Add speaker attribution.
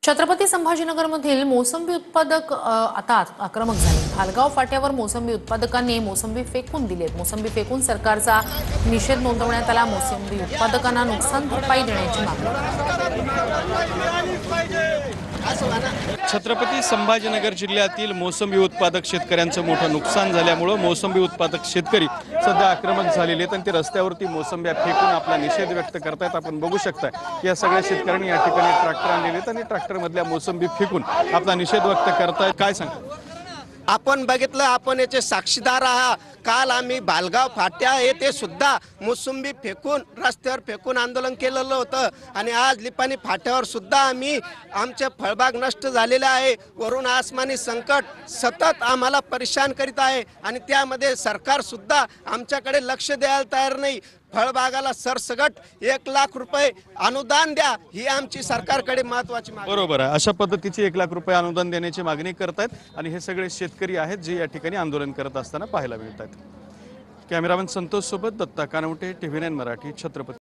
Speaker 1: छत्रपती संभाजीनगरमधील मोसंबी उत्पादक आता आक्रमक झाले। भालगाव फाट्यावर मोसंबी उत्पादकांनी मोसंबी फेकून दिलेत। मोसंबी फेकून सरकारचा निषेध नोंदवण्यात आला। मोसंबी उत्पादकांना नुकसान भरपाई देण्याची मागणी।
Speaker 2: छत्रपती संभाजीनगर जिल्ह्यातील मोसंबी उत्पादक शेतकऱ्यांचं मोठं नुकसान झाल्यामुळे मोसंबी उत्पादक शेतकरी सध्या आक्रमक झालेले आहेत आणि ते रस्त्यावरती मोसंब्या फेकून आपला निषेध व्यक्त करतायत। आपण बघू शकता या सगळ्या शेतकऱ्यांनी या ठिकाणी ट्रॅक्टर आणलेले आहेत आणि ट्रॅक्टरमधल्या मोसंबी फेकून आपला निषेध व्यक्त करतायत। काय सांगता?
Speaker 3: आपण बघितलं, आपण याचे साक्षीदार आहात। काल आम्ही भालगाव फाट्या येथे सुद्धा मोसंबी फेकून रस्त्यावर फेकून आंदोलन केलेलं होतं आणि आज लिपाणी फाट्यावर सुद्धा आम्ही आमचे फळबाग नष्ट झालेले आहे। वरून आसमानी संकट सतत आम्हाला परेशान करीत आहे आणि त्यामध्ये सरकार सुद्धा आमच्याकडे लक्ष द्यायला तयार नाही। फळबागाला सरसगट 1 लाख रुपये अनुदान द्या, ही आमची सरकारकडे महत्त्वाची मागणी।
Speaker 2: बरोबर आहे, अशा पद्धतीची 1 लाख रुपये अनुदान देण्याची मागणी करतायत आणि हे सगळे शेतकरी आहेत जे या ठिकाणी आंदोलन करत असताना पाहायला मिळतात। कॅमेरामन संतोष सोबत दत्ता कानवटे, TV9 मराठी, छत्रपती।